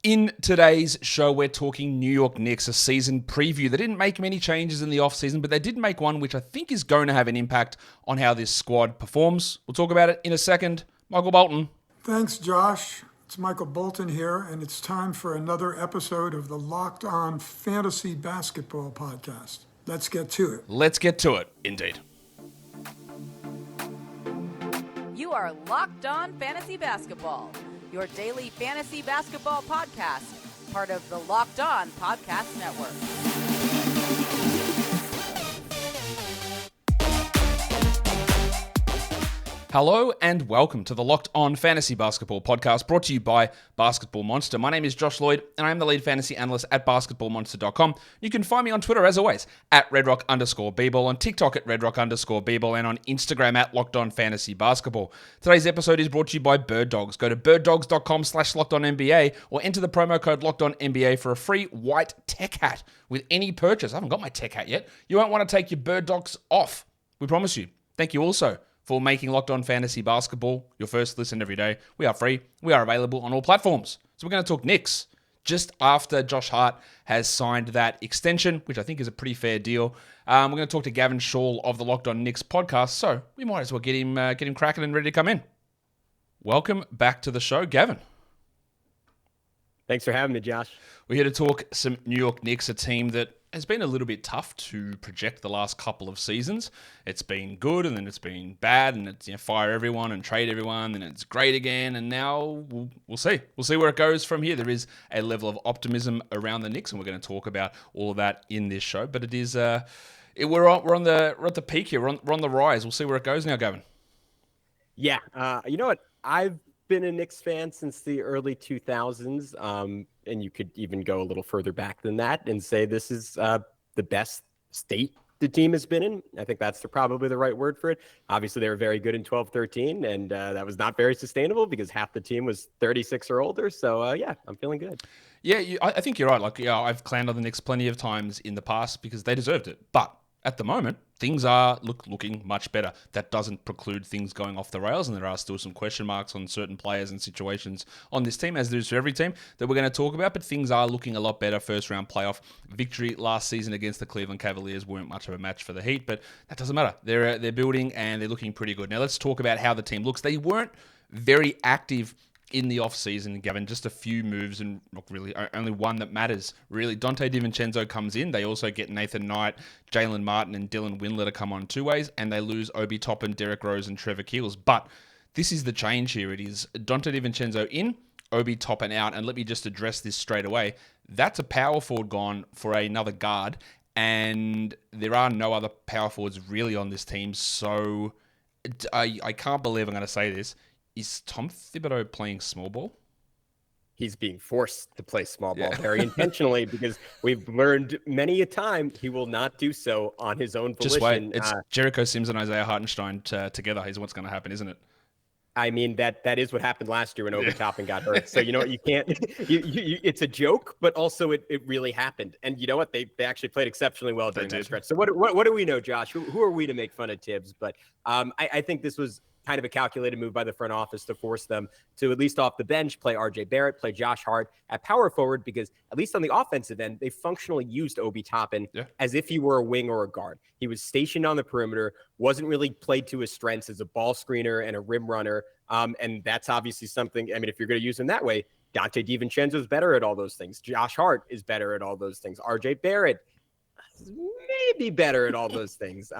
In today's show, we're talking New York Knicks, a season preview. They didn't make many changes in the offseason, but they did make one which I think is going to have an impact on how this squad performs. We'll talk about it in a second. Michael Bolton. Thanks, Josh. It's Michael Bolton here, and it's time for another episode of the Locked On Fantasy Basketball Podcast. Let's get to it. Let's get to it, indeed. You are Locked On Fantasy Basketball, your daily fantasy basketball podcast, part of the Locked On Podcast Network. Hello and welcome to the Locked On Fantasy Basketball Podcast, brought to you by Basketball Monster. My name is Josh Lloyd, and I am the lead fantasy analyst at basketballmonster.com. You can find me on Twitter, as always, at redrock_bball, on TikTok at redrock_bball, and on Instagram at Locked On Fantasy Basketball. Today's episode is brought to you by Bird Dogs. Go to birddogs.com/LockedOnNBA or enter the promo code LockedOnNBA for a free white tech hat with any purchase. I haven't got my tech hat yet. You won't want to take your Bird Dogs off. We promise you. Thank you also for making Locked On Fantasy Basketball your first listen every day. We are free. We are available on all platforms. So we're going to talk Knicks just after Josh Hart has signed that extension, which I think is a pretty fair deal. We're going to talk to Gavin Schall of the Locked On Knicks podcast, so we might as well get him cracking and ready to come in. Welcome back to the show, Gavin. Thanks for having me, Josh. We're here to talk some New York Knicks, a team that has been a little bit tough to project the last couple of seasons. It's been good, and then it's been bad, and it's fire everyone and trade everyone, and it's great again, and now we'll see. We'll see where it goes from here. There is a level of optimism around the Knicks, and we're going to talk about all of that in this show. But it is we're at the peak here. We're on the rise. We'll see where it goes now, Gavin. Yeah, you know what? I've been a Knicks fan since the early 2000s, and you could even go a little further back than that and say this is the best state the team has been in. I think that's probably the right word for it. Obviously, they were very good in 12-13, and that was not very sustainable because half the team was 36 or older. So, yeah, I'm feeling good. Yeah, I think you're right. I've clowned on the Knicks plenty of times in the past because they deserved it. But at the moment, things are looking much better. That doesn't preclude things going off the rails, and there are still some question marks on certain players and situations on this team, as there is for every team that we're going to talk about, but things are looking a lot better. First round playoff victory last season against the Cleveland Cavaliers weren't much of a match for the Heat, but that doesn't matter. They're building, and they're looking pretty good. Now let's talk about how the team looks. They weren't very active in the offseason, Gavin, just a few moves, and really only one that matters. Really, Donte DiVincenzo comes in. They also get Nathan Knight, Jalen Martin, and Dylan Windler to come on two ways, and they lose Obi Toppin, Derrick Rose, and Trevor Keels. But this is the change here. It is Donte DiVincenzo in, Obi Toppin out, and let me just address this straight away. That's a power forward gone for another guard, and there are no other power forwards really on this team, so I can't believe I'm going to say this. Is Tom Thibodeau playing small ball? He's being forced to play small ball very intentionally because we've learned many a time he will not do so on his own volition. Just wait. It's Jericho Sims and Isaiah Hartenstein together is what's going to happen, isn't it? I mean, that is what happened last year when Obi Toppin got hurt. So, you know what? You can't it's a joke, but also it really happened. And you know what? They actually played exceptionally well during that stretch. So what do we know, Josh? Who are we to make fun of Tibbs? But I think this was kind of a calculated move by the front office to force them to, at least off the bench, play RJ Barrett, play Josh Hart at power forward, because at least on the offensive end, they functionally used Obi Toppin as if he were a wing or a guard. He was stationed on the perimeter, wasn't really played to his strengths as a ball screener and a rim runner. And that's obviously something, I mean, if you're going to use him that way, Donte DiVincenzo is better at all those things. Josh Hart is better at all those things. RJ Barrett maybe better at all those things.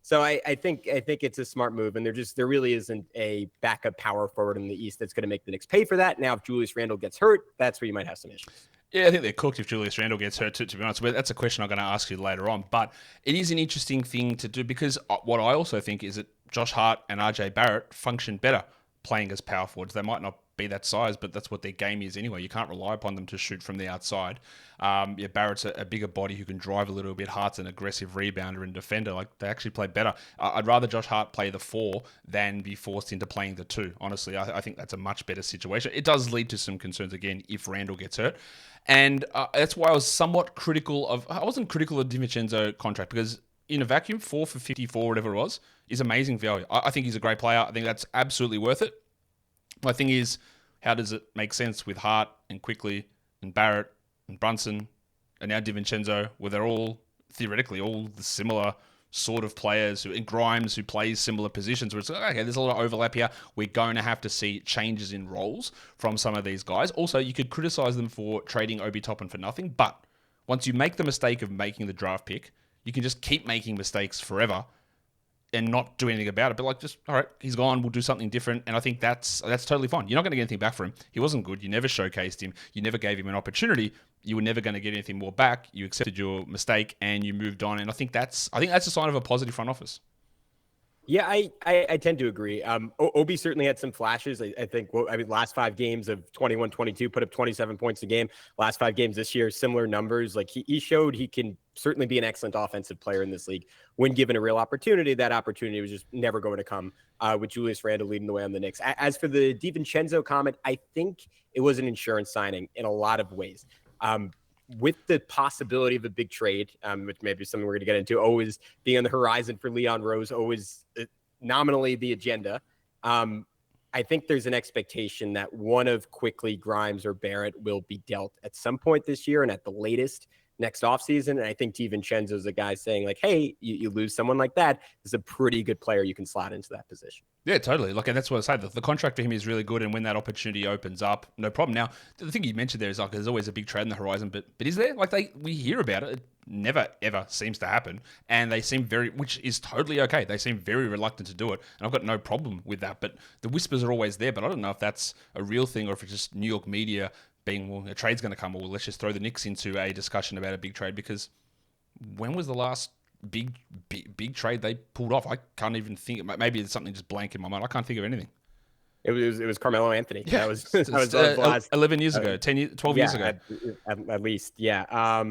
So I think it's a smart move, and there really isn't a backup power forward in the East that's going to make the Knicks pay for that. Now, if Julius Randle gets hurt, that's where you might have some issues. Yeah, I think they're cooked if Julius Randle gets hurt, to be honest. But that's a question I'm going to ask you later on. But it is an interesting thing to do, because what I also think is that Josh Hart and RJ Barrett function better playing as power forwards. They might not be that size, but that's what their game is anyway. You can't rely upon them to shoot from the outside. Barrett's a bigger body who can drive a little bit. Hart's an aggressive rebounder and defender. Like, they actually play better. I'd rather Josh Hart play the 4 than be forced into playing the 2. Honestly, I think that's a much better situation. It does lead to some concerns again if Randle gets hurt. And that's why I was somewhat critical of... I wasn't critical of DiVincenzo contract, because in a vacuum, 4 for 54, whatever it was, is amazing value. I think he's a great player. I think that's absolutely worth it. My thing is, how does it make sense with Hart and quickly and Barrett and Brunson and now DiVincenzo, where they're all theoretically all the similar sort of players, and Grimes who plays similar positions, where it's like, okay, there's a lot of overlap here. We're going to have to see changes in roles from some of these guys. Also, you could criticize them for trading Obi Toppin for nothing, but once you make the mistake of making the draft pick, you can just keep making mistakes forever and not do anything about it. But like, just, all right, he's gone, we'll do something different. And I think that's totally fine. You're not going to get anything back from him. He wasn't good. You never showcased him. You never gave him an opportunity. You were never going to get anything more back. You accepted your mistake and you moved on. And I think that's a sign of a positive front office. Yeah, I tend to agree. Obi certainly had some flashes. I think, last 5 games of 21-22, put up 27 points a game. Last 5 games this year, similar numbers. Like he showed he can certainly be an excellent offensive player in this league when given a real opportunity. That opportunity was just never going to come with Julius Randle leading the way on the Knicks. As for the DiVincenzo comment, I think it was an insurance signing in a lot of ways. With the possibility of a big trade, which maybe is something we're going to get into, always being on the horizon for Leon Rose, always nominally the agenda. I think there's an expectation that one of Quickly, Grimes, or Barrett will be dealt at some point this year and at the latest next offseason. And I think DiVincenzo is a guy saying like, hey, you lose someone like that. This is a pretty good player you can slot into that position. Yeah, totally. Like, and that's what I say. The contract for him is really good, and when that opportunity opens up, no problem. Now, the thing you mentioned there is like there's always a big trade on the horizon, but is there? Like, we hear about it. It never ever seems to happen, and they seem which is totally okay. They seem very reluctant to do it, and I've got no problem with that. But the whispers are always there. But I don't know if that's a real thing or if it's just New York media being, well, a trade's going to come, or let's just throw the Knicks into a discussion about a big trade. Because when was the last big trade they pulled off? I can't even think. Maybe it's something just blank in my mind. I can't think of anything. It was Carmelo Anthony. Yeah, that was the last 11 years ago, 12 years ago. At least. Yeah.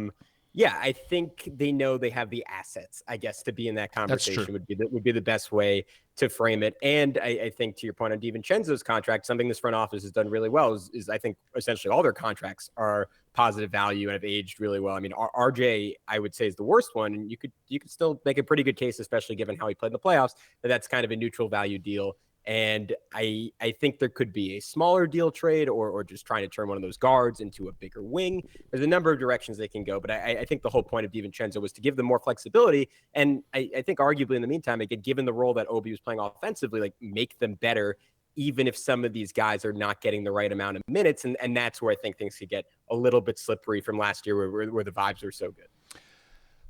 Yeah, I think they know they have the assets, I guess, to be in that conversation would be the best way to frame it. And I think, to your point on DiVincenzo's contract, something this front office has done really well is I think essentially all their contracts are positive value and have aged really well. I mean, RJ, I would say, is the worst one, and you could still make a pretty good case, especially given how he played in the playoffs, that's kind of a neutral value deal. And I think there could be a smaller deal trade or just trying to turn one of those guards into a bigger wing. There's a number of directions they can go, but I think the whole point of DiVincenzo was to give them more flexibility. And I think arguably in the meantime, again, given the role that Obi was playing offensively, like make them better, even if some of these guys are not getting the right amount of minutes. And that's where I think things could get a little bit slippery from last year where the vibes were so good.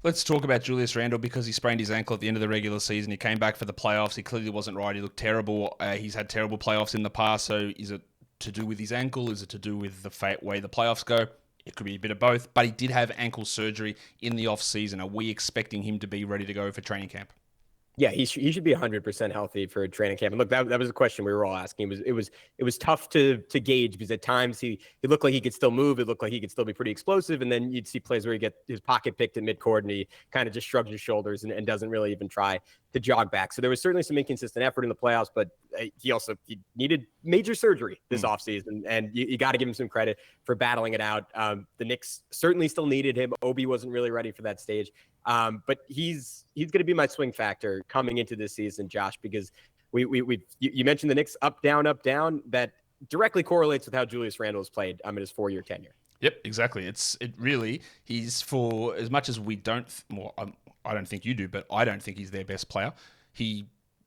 Let's talk about Julius Randle because he sprained his ankle at the end of the regular season. He came back for the playoffs. He clearly wasn't right. He looked terrible. He's had terrible playoffs in the past. So is it to do with his ankle? Is it to do with the way the playoffs go? It could be a bit of both. But he did have ankle surgery in the offseason. Are we expecting him to be ready to go for training camp? Yeah, he should be 100% healthy for training camp. And look, that was a question we were all asking. It was tough to gauge because at times he looked like he could still move. It looked like he could still be pretty explosive. And then you'd see plays where he get his pocket picked at midcourt and he kind of just shrugs his shoulders and doesn't really even try to jog back. So there was certainly some inconsistent effort in the playoffs, but he needed major surgery this offseason. And you got to give him some credit for battling it out. The Knicks certainly still needed him. Obi wasn't really ready for that stage. But he's going to be my swing factor coming into this season, Josh, because you mentioned the Knicks up, down, that directly correlates with how Julius Randle has played in his 4-year tenure. Yep, exactly. He's for as much as we don't, well, I don't think you do, but I don't think he's their best player.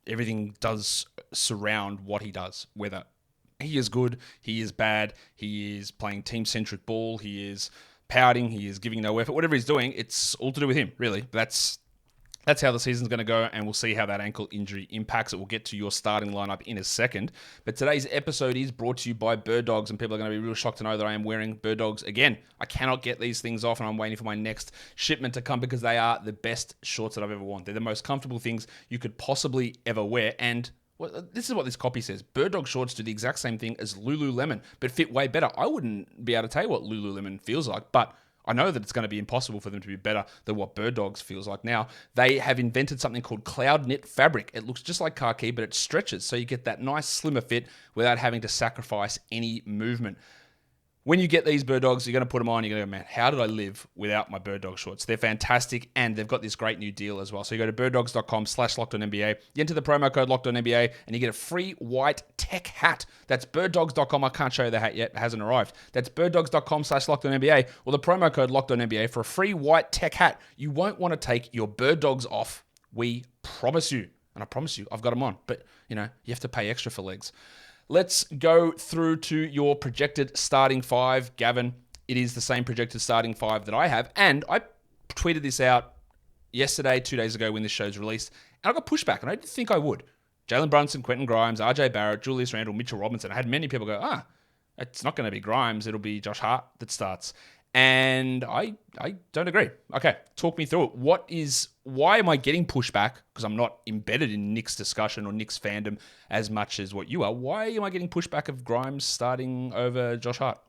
Everything does surround what he does, whether he is good, he is bad, he is playing team-centric ball, he is pouting, he is giving no effort, whatever he's doing, it's all to do with him, really. That's how the season's going to go, and we'll see how that ankle injury impacts it. We'll get to your starting lineup in a second. But today's episode is brought to you by Bird Dogs, and people are going to be real shocked to know that I am wearing Bird Dogs again. I cannot get these things off, and I'm waiting for my next shipment to come because they are the best shorts that I've ever worn. They're the most comfortable things you could possibly ever wear, and this is what this copy says. Bird Dog shorts do the exact same thing as Lululemon, but fit way better. I wouldn't be able to tell you what Lululemon feels like, but I know that it's going to be impossible for them to be better than what Bird Dogs feels like now. They have invented something called Cloud Knit fabric. It looks just like khaki, but it stretches, so you get that nice slimmer fit without having to sacrifice any movement. When you get these bird dogs, you're going to put them on. You're going to go, man, how did I live without my bird dog shorts? They're fantastic, and they've got this great new deal as well. So you go to birddogs.com/LockedOnNBA. You enter the promo code LockedOnNBA, and you get a free white tech hat. That's birddogs.com. I can't show you the hat yet. It hasn't arrived. That's birddogs.com/LockedOnNBA, or the promo code LockedOnNBA for a free white tech hat. You won't want to take your bird dogs off. We promise you. And I promise you, I've got them on. But, you have to pay extra for legs. Let's go through to your projected starting five. Gavin, it is the same projected starting five that I have. And I tweeted this out yesterday, 2 days ago when this show's released. And I got pushback, and I didn't think I would. Jalen Brunson, Quentin Grimes, RJ Barrett, Julius Randle, Mitchell Robinson. I had many people go, it's not going to be Grimes. It'll be Josh Hart that starts. And I don't agree. Okay, talk me through it. Why am I getting pushback? Because I'm not embedded in Knicks discussion or Knicks fandom as much as what you are. Why am I getting pushback of Grimes starting over Josh Hart?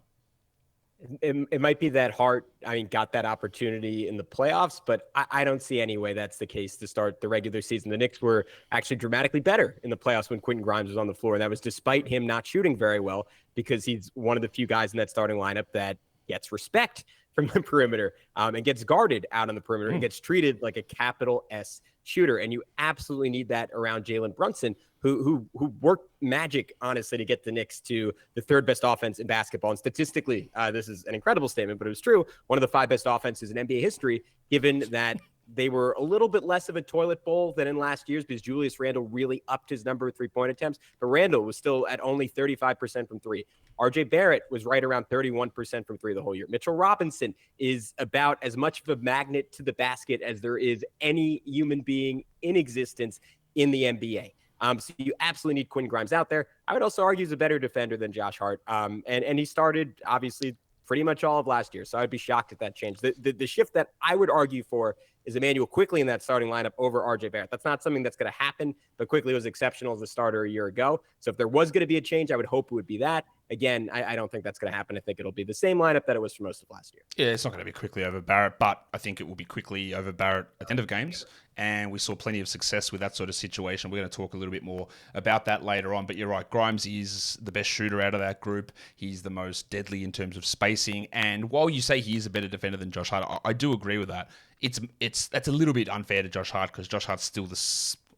It might be that Hart, got that opportunity in the playoffs, but I don't see any way that's the case to start the regular season. The Knicks were actually dramatically better in the playoffs when Quentin Grimes was on the floor, and that was despite him not shooting very well, because he's one of the few guys in that starting lineup that gets respect from the perimeter and gets guarded out on the perimeter and gets treated like a capital S shooter. And you absolutely need that around Jalen Brunson, who worked magic, honestly, to get the Knicks to the third best offense in basketball. And statistically, this is an incredible statement, but it was true. One of the 5 best offenses in NBA history, given that they were a little bit less of a toilet bowl than in last year's, because Julius Randle really upped his number of 3-point attempts. But Randle was still at only 35% from 3. RJ Barrett was right around 31% from 3 the whole year. Mitchell Robinson is about as much of a magnet to the basket as there is any human being in existence in the NBA. So you absolutely need Quentin Grimes out there. I would also argue he's a better defender than Josh Hart. And he started, obviously, pretty much all of last year. So I'd be shocked if that changed. The shift that I would argue for is Emmanuel Quickley in that starting lineup over RJ Barrett. That's not something that's going to happen, but Quickley was exceptional as a starter a year ago. So if there was going to be a change, I would hope it would be that. Again, I don't think that's going to happen. I think it'll be the same lineup that it was for most of last year. Yeah, it's not going to be Quickley over Barrett, but I think it will be Quickley over Barrett at the end of games. And we saw plenty of success with that sort of situation. We're going to talk a little bit more about that later on. But you're right, Grimes is the best shooter out of that group. He's the most deadly in terms of spacing. And while you say he is a better defender than Josh Hart, I do agree with that. That's a little bit unfair to Josh Hart, because Josh Hart's still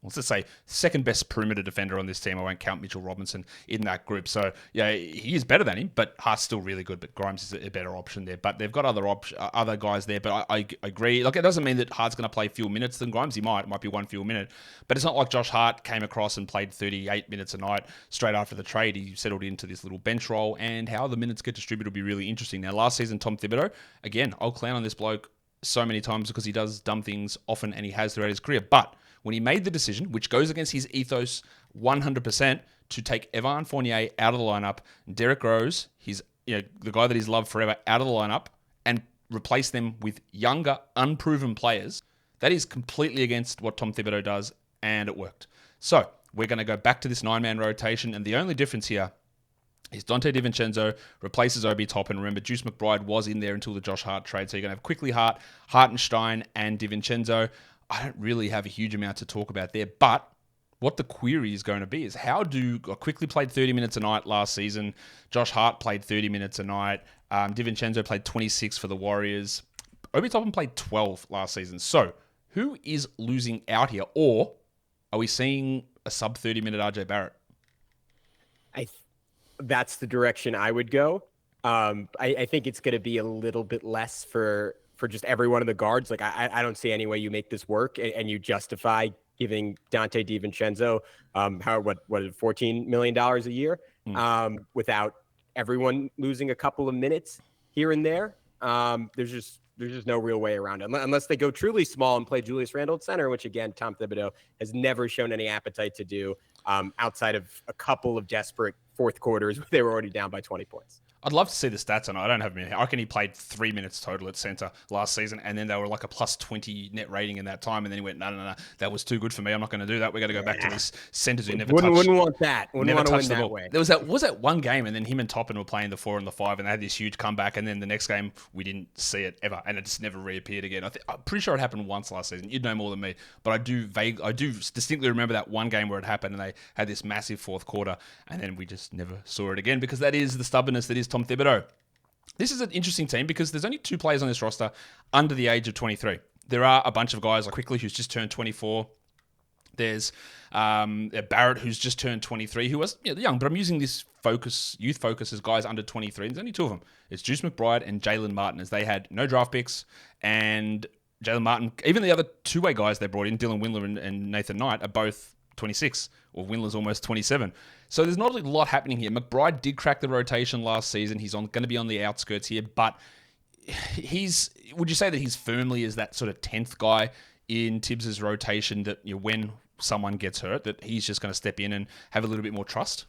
let's say second best perimeter defender on this team. I won't count Mitchell Robinson in that group. So yeah, he is better than him, but Hart's still really good. But Grimes is a better option there. But they've got other guys there. But I agree. Like, it doesn't mean that Hart's going to play fewer minutes than Grimes. It might be one fewer minute. But it's not like Josh Hart came across and played 38 minutes a night straight after the trade. He settled into this little bench role, and how the minutes get distributed will be really interesting. Now, last season, Tom Thibodeau, again, I'll clown on this bloke so many times because he does dumb things often, and he has throughout his career. But when he made the decision, which goes against his ethos 100%, to take Evan Fournier out of the lineup, Derrick Rose, the guy that he's loved forever, out of the lineup, and replace them with younger, unproven players, that is completely against what Tom Thibodeau does, and it worked. So we're going to go back to this 9-man rotation, and the only difference here is Dante DiVincenzo replaces Obi Toppin. Remember, Juice McBride was in there until the Josh Hart trade, so you're going to have Quickley, Hart, Hartenstein, and DiVincenzo. I don't really have a huge amount to talk about there, but what the query is going to be is Quickley played 30 minutes a night last season. Josh Hart played 30 minutes a night. DiVincenzo played 26 for the Warriors. Obi Toppin played 12 last season. So who is losing out here? Or are we seeing a sub 30-minute RJ Barrett? That's the direction I would go. I think it's going to be a little bit less for just every one of the guards. Like, I don't see any way you make this work and you justify giving Dante DiVincenzo $14 million a year without everyone losing a couple of minutes here and there. There's just no real way around it, unless they go truly small and play Julius Randle at center, which, again, Tom Thibodeau has never shown any appetite to do outside of a couple of desperate fourth quarters where they were already down by 20 points. I'd love to see the stats on it. I don't have them in here. I reckon he played 3 minutes total at center last season, and then they were like a plus 20 net rating in that time, and then he went, no, that was too good for me. I'm not going to do that. We're going to go back to this centers who never touched. Wouldn't want that. Wouldn't never want to win touched the that ball. way. There was that one game, and then him and Toppin were playing the 4 and the 5, and they had this huge comeback, and then the next game, we didn't see it ever, and it just never reappeared again. I'm pretty sure it happened once last season. You'd know more than me, but I do distinctly remember that one game where it happened, and they had this massive fourth quarter, and then we just never saw it again, because that is the stubbornness that is Tom Thibodeau. This is an interesting team because there's only 2 players on this roster under the age of 23. There are a bunch of guys like Quickly, who's just turned 24. There's Barrett, who's just turned 23, who was young, but I'm using this youth focus as guys under 23. There's only 2 of them. It's Juice McBride and Jalen Martin, as they had no draft picks. And Jalen Martin, even the other two-way guys they brought in, Dylan Windler and Nathan Knight, are both 26, or Windler's almost 27. So there's not a lot happening here. McBride did crack the rotation last season. He's going to be on the outskirts here, but would you say that he's firmly as that sort of 10th guy in Tibbs's rotation, that when someone gets hurt, that he's just going to step in and have a little bit more trust?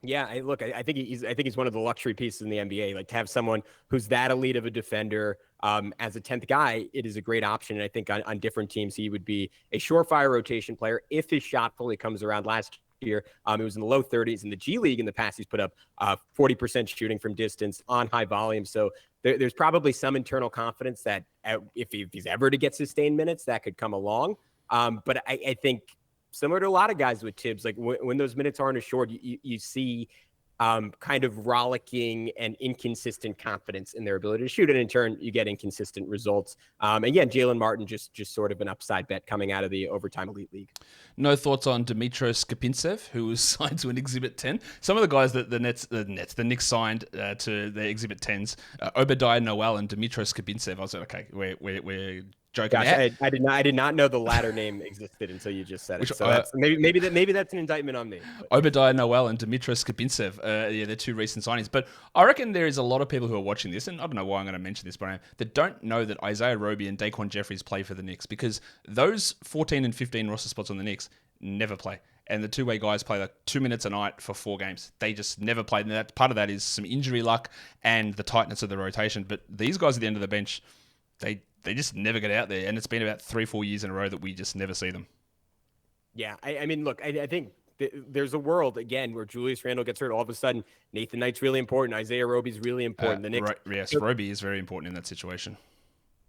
Yeah, I think he's one of the luxury pieces in the NBA. Like, to have someone who's that elite of a defender as a 10th guy, it is a great option. And I think on different teams, he would be a surefire rotation player if his shot fully comes around. Last year, it was in the low 30s. In the G League in the past, he's put up 40% shooting from distance on high volume. So there's probably some internal confidence that if he's ever to get sustained minutes, that could come along. But I think, similar to a lot of guys with Tibbs, like when those minutes aren't assured, you see kind of rollicking and inconsistent confidence in their ability to shoot. And in turn, you get inconsistent results. Again, Jalen Martin, just sort of an upside bet coming out of the Overtime Elite League. No thoughts on Dmitro Skapintsev, who was signed to an Exhibit 10? Some of the guys that the Knicks signed to their Exhibit 10s, Obadiah Noel and Dmitro Skapintsev. I was like, okay, we're joking. Gosh, I did not know the latter name existed until you just said it. So maybe that's an indictment on me. Obadiah Noel and Dmitro Skapintsev, they're 2 recent signings. But I reckon there is a lot of people who are watching this, and I don't know why I'm going to mention this, but that don't know that Isaiah Roby and Daquan Jeffries play for the Knicks, because those 14 and 15 roster spots on the Knicks never play. And the two-way guys play like 2 minutes a night for 4 games. They just never play. And that part of that is some injury luck and the tightness of the rotation. But these guys at the end of the bench, they just never get out there. And it's been about 3-4 years in a row that we just never see them. Yeah, I mean, look, I think there's a world, again, where Julius Randle gets hurt. All of a sudden, Nathan Knight's really important. Isaiah Roby's really important. The Knicks, yes, Roby is very important in that situation.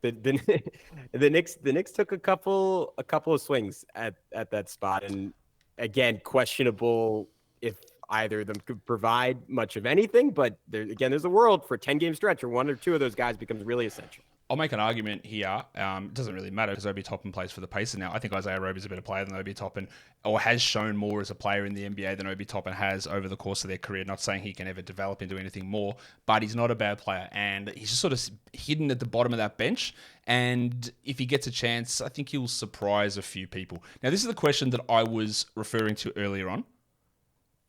The Knicks took a couple of swings at that spot. And again, questionable if either of them could provide much of anything. But there's a world for a 10-game stretch where 1 or 2 of those guys becomes really essential. I'll make an argument here. It doesn't really matter because Obi Toppin plays for the Pacers now. I think Isaiah Roby is a better player than Obi Toppin, or has shown more as a player in the NBA than Obi Toppin has over the course of their career. Not saying he can ever develop into anything more, but he's not a bad player. And he's just sort of hidden at the bottom of that bench. And if he gets a chance, I think he'll surprise a few people. Now, this is the question that I was referring to earlier on.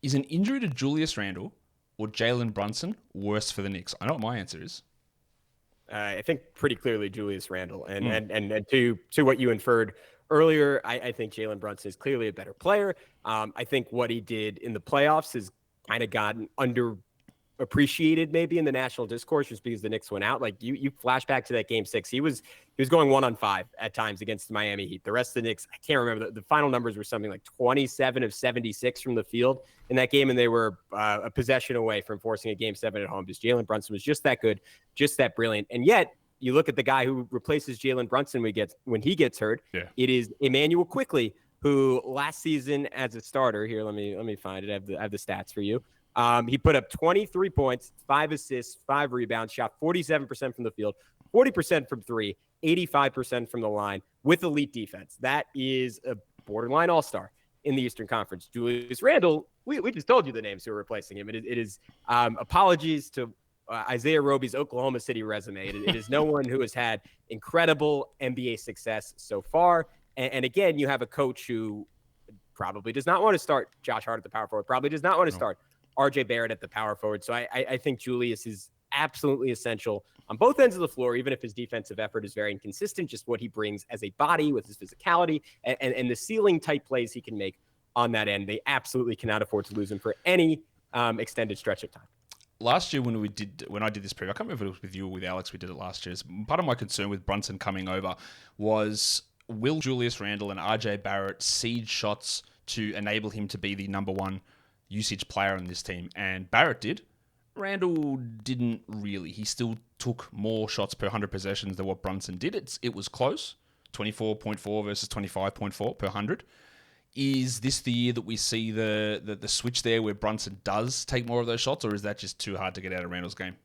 Is an injury to Julius Randle or Jalen Brunson worse for the Knicks? I know what my answer is. I think pretty clearly Julius Randle. And to what you inferred earlier, I think Jalen Brunson is clearly a better player. I think what he did in the playoffs has kind of gotten underappreciated maybe in the national discourse, just because the Knicks went out. Like, you flash back to that Game 6, he was going 1-on-5 at times against the Miami Heat. The rest of the Knicks, I can't remember, the final numbers were something like 27 of 76 from the field in that game, and they were a possession away from forcing a Game 7 at home, because Jalen Brunson was just that good, just that brilliant. And yet, you look at the guy who replaces Jalen Brunson when he gets hurt. Yeah. It is Immanuel Quickley, who last season as a starter, here, let me find it. I have the stats for you. He put up 23 points, 5 assists, 5 rebounds, shot 47% from the field, 40% from 3, 85% from the line, with elite defense. That is a borderline all-star in the Eastern Conference. Julius Randle, we just told you the names who are replacing him. It is apologies to Isaiah Roby's Oklahoma City resume. It is no one who has had incredible NBA success so far. And again, you have a coach who probably does not want to start Josh Hart at the power forward, probably does not want to start RJ Barrett at the power forward. So I think Julius is absolutely essential on both ends of the floor, even if his defensive effort is very inconsistent, just what he brings as a body with his physicality and the ceiling type plays he can make on that end. They absolutely cannot afford to lose him for any extended stretch of time. Last year when I did this preview, I can't remember if it was with you or with Alex, we did it last year. Part of my concern with Brunson coming over was, will Julius Randle and RJ Barrett seed shots to enable him to be the number 1 usage player on this team? And Barrett did. Randle didn't really. He still took more shots per 100 possessions than what Brunson did. It was close, 24.4 versus 25.4 per 100. Is this the year that we see the switch there where Brunson does take more of those shots, or is that just too hard to get out of Randle's game?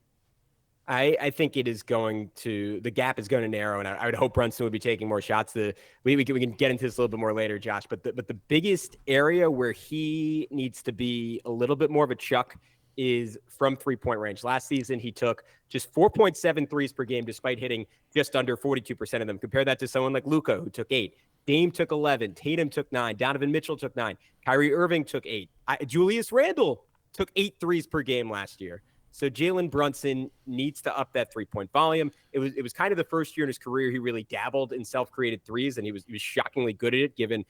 I think it is the gap is going to narrow, and I would hope Brunson would be taking more shots. We can get into this a little bit more later, Josh, but the biggest area where he needs to be a little bit more of a chuck is from 3-point range. Last season, he took just 4.7 threes per game, despite hitting just under 42% of them. Compare that to someone like Luka, who took 8. Dame took 11. Tatum took 9. Donovan Mitchell took 9. Kyrie Irving took 8. Julius Randle took 8 threes per game last year. So Jalen Brunson needs to up that 3-point volume. It was kind of the first year in his career he really dabbled in self-created threes, and he was shockingly good at it, given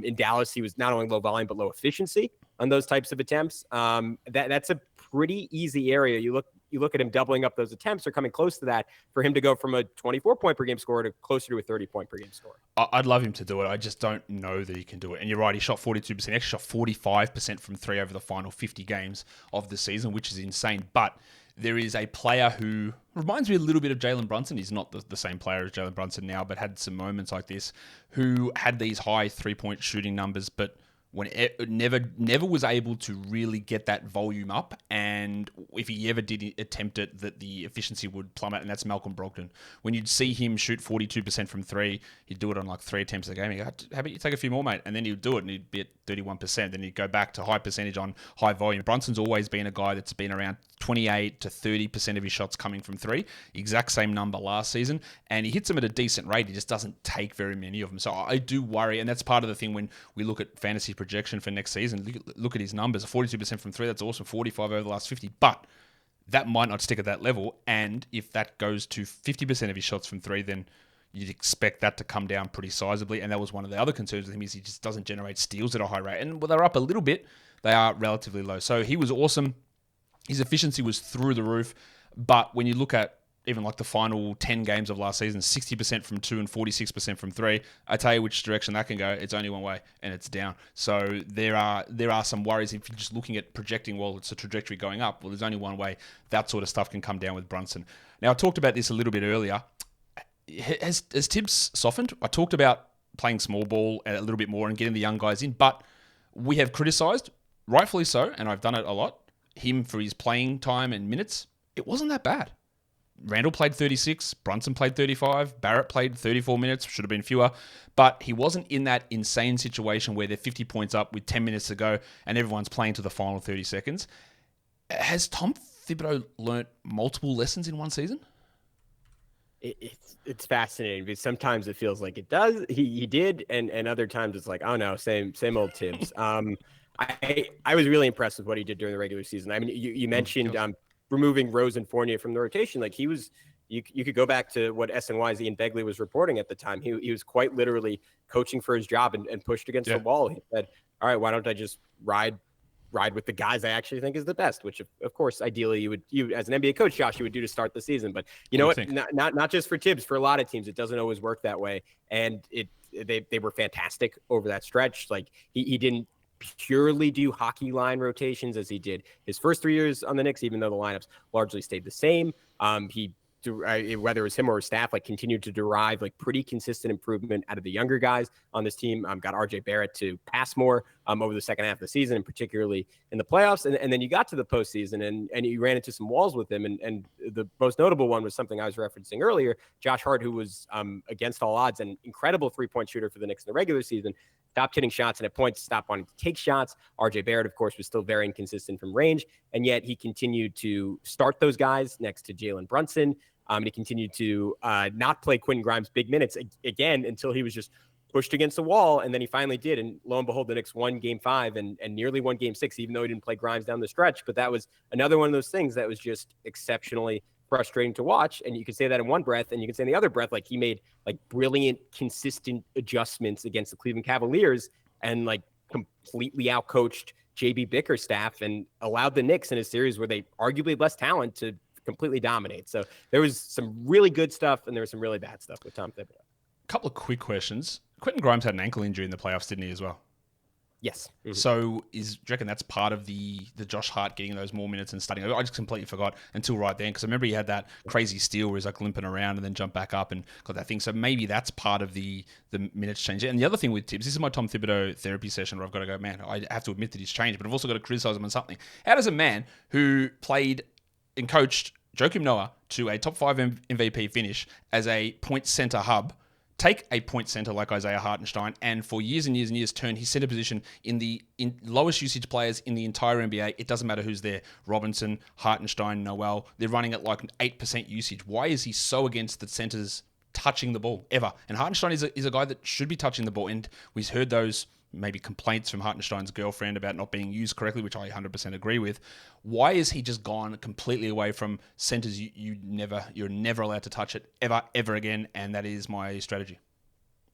in Dallas he was not only low volume but low efficiency on those types of attempts. That's a pretty easy area. You look at him doubling up those attempts or coming close to that for him to go from a 24-point per game scorer to closer to a 30-point per game scorer. I'd love him to do it. I just don't know that he can do it. And you're right, he shot 42%. He actually shot 45% from 3 over the final 50 games of the season, which is insane. But there is a player who reminds me a little bit of Jalen Brunson. He's not the same player as Jalen Brunson now, but had some moments like this, who had these high 3-point shooting numbers, but when it never was able to really get that volume up, and if he ever did attempt it, that the efficiency would plummet, and that's Malcolm Brogdon. When you'd see him shoot 42% from 3, he'd do it on like 3 attempts a game. He'd go, how about you take a few more, mate? And then he'd do it, and he'd be at 31%. Then he'd go back to high percentage on high volume. Brunson's always been a guy that's been around 28 to 30% of his shots coming from 3. Exact same number last season, and he hits them at a decent rate. He just doesn't take very many of them. So I do worry, and that's part of the thing when we look at fantasy projection for next season. Look at his numbers: 42% from 3. That's awesome. 45 over the last 50, but that might not stick at that level. And if that goes to 50% of his shots from 3, then you'd expect that to come down pretty sizably. And that was one of the other concerns with him, is he just doesn't generate steals at a high rate. And they're up a little bit, they are relatively low. So he was awesome. His efficiency was through the roof. But when you look at even like the final 10 games of last season, 60% from 2 and 46% from 3, I tell you which direction that can go. It's only one way, and it's down. So there are some worries if you're just looking at projecting, well, it's a trajectory going up. Well, there's only one way. That sort of stuff can come down with Brunson. Now, I talked about this a little bit earlier. Has Tibbs softened? I talked about playing small ball a little bit more and getting the young guys in, but we have criticised, rightfully so, and I've done it a lot, him for his playing time and minutes. It wasn't that bad. Randle played 36, Brunson played 35, Barrett played 34 minutes, should have been fewer, but he wasn't in that insane situation where they're 50 points up with 10 minutes to go and everyone's playing to the final 30 seconds. Has Tom Thibodeau learnt multiple lessons in one season? It's fascinating because sometimes it feels like it does. He did, and other times it's like, oh no, same old Tibbs. I was really impressed with what he did during the regular season. I mean, you mentioned removing Rose and Fournier from the rotation. Like he was, you could go back to what SNY's Ian Begley was reporting at the time. He was quite literally coaching for his job and pushed against the wall. He said, all right, why don't I just ride with the guys I actually think is the best, which of course, ideally you as an NBA coach, Josh, you would do to start the season. But you know what, not just for Tibbs, for a lot of teams, it doesn't always work that way. And they were fantastic over that stretch. Like he didn't purely do hockey line rotations as he did his first 3 years on the Knicks, even though the lineups largely stayed the same. Whether it was him or his staff, like continued to derive like pretty consistent improvement out of the younger guys on this team. Got RJ Barrett to pass more over the second half of the season, and particularly in the playoffs. And then you got to the postseason and you ran into some walls with him. And the most notable one was something I was referencing earlier. Josh Hart, who was against all odds an incredible 3-point shooter for the Knicks in the regular season, stopped hitting shots and at points stopped wanting to take shots. RJ Barrett, of course, was still very inconsistent from range, and yet he continued to start those guys next to Jalen Brunson. And he continued to not play Quentin Grimes big minutes again until he was just pushed against the wall. And then he finally did. And lo and behold, the Knicks won Game 5 and nearly won Game 6, even though he didn't play Grimes down the stretch. But that was another one of those things that was just exceptionally frustrating to watch. And you can say that in one breath, and you can say in the other breath, like he made like brilliant, consistent adjustments against the Cleveland Cavaliers and like completely outcoached JB Bickerstaff and allowed the Knicks in a series where they arguably had less talent to completely dominate. So there was some really good stuff and there was some really bad stuff with Tom Thibodeau. A couple of quick questions. Quentin Grimes had an ankle injury in the playoffs, didn't he, as well? Yes. Mm-hmm. So do you reckon that's part of the Josh Hart getting those more minutes and starting? I just completely forgot until right then, because I remember he had that crazy steal where he's like limping around and then jumped back up and got that thing. So maybe that's part of the minutes change. And the other thing with Tibbs, this is my Tom Thibodeau therapy session where I've got to go, man, I have to admit that he's changed, but I've also got to criticize him on something. How does a man who played and coached Joakim Noah to a top 5 MVP finish as a point center hub, take a point center like Isaiah Hartenstein, and for years and years and years turn his center position in lowest usage players in the entire NBA. It doesn't matter who's there. Robinson, Hartenstein, Noel. They're running at like an 8% usage. Why is he so against the centers touching the ball ever? And Hartenstein is a guy that should be touching the ball. And we've heard those maybe complaints from Hartenstein's girlfriend about not being used correctly, which I 100% agree with. Why is he just gone completely away from centers? You're never allowed to touch it ever again. And that is my strategy.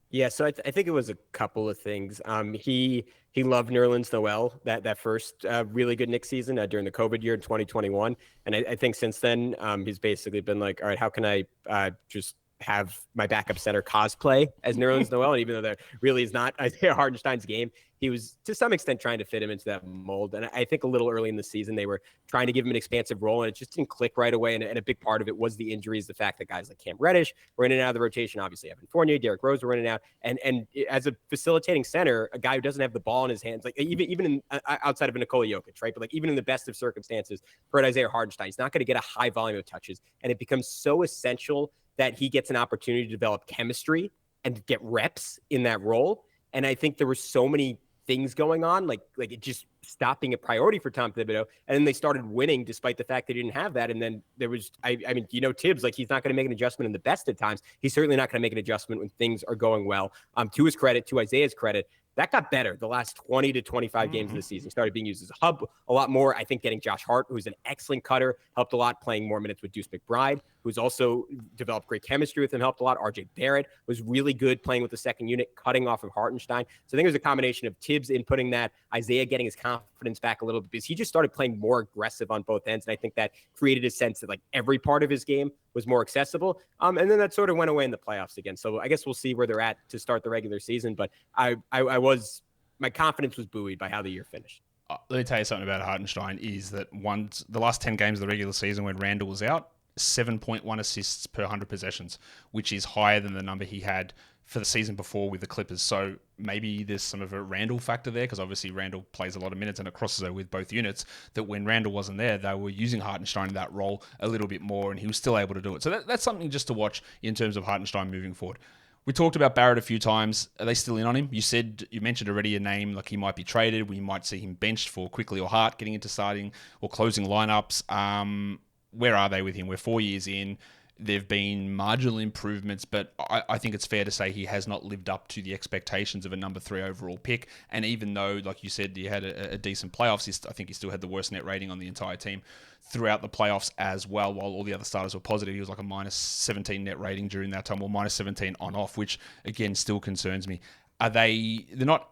Yeah, so I think it was a couple of things. He loved Nerlens Noel that first really good Knicks season during the COVID year in 2021, and I think since then he's basically been like, all right, how can I just have my backup center cosplay as Nerlens Noel? And even though that really is not Isaiah Hartenstein's game, he was to some extent trying to fit him into that mold. And I think a little early in the season, they were trying to give him an expansive role, and it just didn't click right away. And a big part of it was the injuries, the fact that guys like Cam Reddish were in and out of the rotation. Obviously, Evan Fournier, Derrick Rose were in and out. And as a facilitating center, a guy who doesn't have the ball in his hands, like even in, outside of a Nikola Jokic, right? But like even in the best of circumstances for Isaiah Hartenstein, he's not going to get a high volume of touches. And it becomes so essential that he gets an opportunity to develop chemistry and get reps in that role. And I think there were so many things going on, like it just stopped being a priority for Tom Thibodeau. And then they started winning despite the fact they didn't have that. And then there was, I mean, Tibbs, like he's not going to make an adjustment in the best of times. He's certainly not going to make an adjustment when things are going well. To his credit, to Isaiah's credit, that got better the last 20 to 25 games of the season. He started being used as a hub a lot more. I think getting Josh Hart, who's an excellent cutter, helped a lot. Playing more minutes with Deuce McBride, who's also developed great chemistry with him, helped a lot. RJ Barrett was really good playing with the second unit, cutting off of Hartenstein. So I think it was a combination of Tibbs inputting that, Isaiah getting his confidence back a little bit, because he just started playing more aggressive on both ends. And I think that created a sense that like every part of his game was more accessible. And then that sort of went away in the playoffs again. So I guess we'll see where they're at to start the regular season. But my confidence was buoyed by how the year finished. Let me tell you something about Hartenstein is that the last 10 games of the regular season when Randle was out, 7.1 assists per 100 possessions, which is higher than the number he had for the season before with the Clippers. So maybe there's some of a Randle factor there, because obviously Randle plays a lot of minutes and it crosses over with both units, that when Randle wasn't there, they were using Hartenstein in that role a little bit more, and he was still able to do it. So that's something just to watch in terms of Hartenstein moving forward. We talked about Barrett a few times. Are they still in on him? You mentioned already a name, like he might be traded. We might see him benched for Quickly or Hart getting into starting or closing lineups. Where are they with him? We're 4 years in. There've been marginal improvements, but I think it's fair to say he has not lived up to the expectations of a number 3 overall pick. And even though, like you said, he had a decent playoffs, I think he still had the worst net rating on the entire team throughout the playoffs as well, while all the other starters were positive. He was like a minus 17 net rating during that time, or minus 17 on off, which again still concerns me. They're not,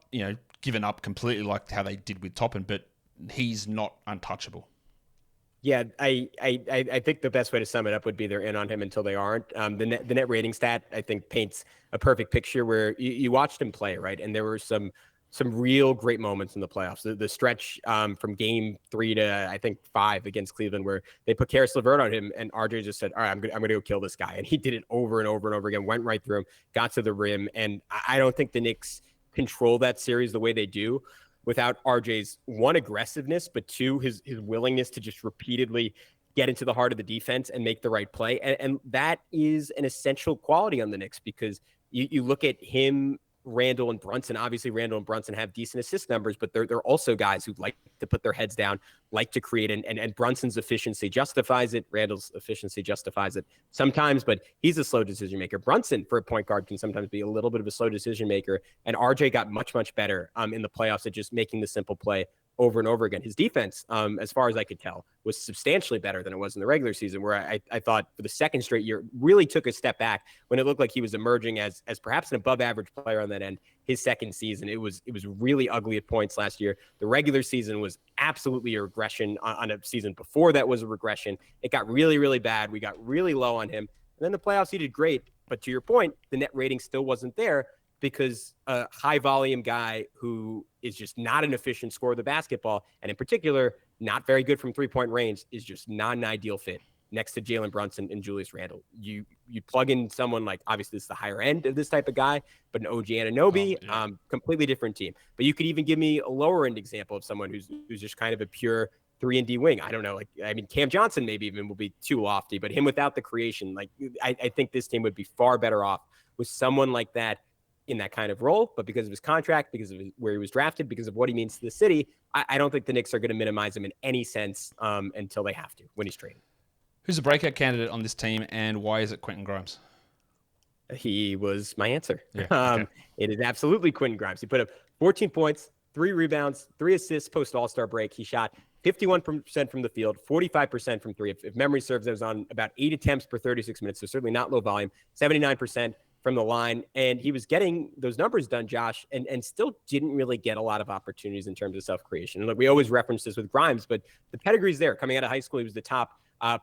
given up completely like how they did with Toppin, but he's not untouchable. Yeah, I think the best way to sum it up would be they're in on him until they aren't. The net rating stat, I think, paints a perfect picture where you watched him play, right? And there were some real great moments in the playoffs. The stretch from game 3 to, I think, 5 against Cleveland, where they put Karis LeVert on him, and RJ just said, all right, I'm going to go kill this guy. And he did it over and over and over again, went right through him, got to the rim. And I don't think the Knicks control that series the way they do without RJ's, 1, aggressiveness, but 2, his willingness to just repeatedly get into the heart of the defense and make the right play. And that is an essential quality on the Knicks, because you look at him, Randle and Brunson. Obviously, Randle and Brunson have decent assist numbers, but they're also guys who like to put their heads down, like to create, and Brunson's efficiency justifies it. Randle's efficiency justifies it sometimes, but he's a slow decision maker. Brunson, for a point guard, can sometimes be a little bit of a slow decision maker, and RJ got much, much better in the playoffs at just making the simple play over and over again. His defense, as far as I could tell, was substantially better than it was in the regular season, where I thought for the second straight year really took a step back when it looked like he was emerging as perhaps an above average player on that end. His second season, it was really ugly at points last year. The regular season was absolutely a regression. On a season before that was a regression. It got really, really bad. We got really low on him. And then the playoffs, he did great. But to your point, the net rating still wasn't there, because a high volume guy who is just not an efficient scorer of the basketball, and in particular, not very good from 3-point range, is just not an ideal fit next to Jalen Brunson and Julius Randle. You plug in someone like, obviously this is the higher end of this type of guy, but an OG Anunoby, completely different team. But you could even give me a lower end example of someone who's just kind of a pure 3-and-D wing. I don't know. Cam Johnson maybe even will be too lofty, but him without the creation, I think this team would be far better off with someone like that in that kind of role. But because of his contract, because of where he was drafted, because of what he means to the city, I don't think the Knicks are going to minimize him in any sense until they have to when he's traded. Who's a breakout candidate on this team, and why is it Quentin Grimes? He was my answer. Yeah, okay. It is absolutely Quentin Grimes. He put up 14 points, 3 rebounds, 3 assists post All-Star break. He shot 51% from the field, 45% from 3. If memory serves, that was on about 8 attempts per 36 minutes, so certainly not low volume, 79% from the line. And he was getting those numbers done, Josh, and still didn't really get a lot of opportunities in terms of self-creation. And look, we always reference this with Grimes, but the pedigree's there. Coming out of high school, he was the top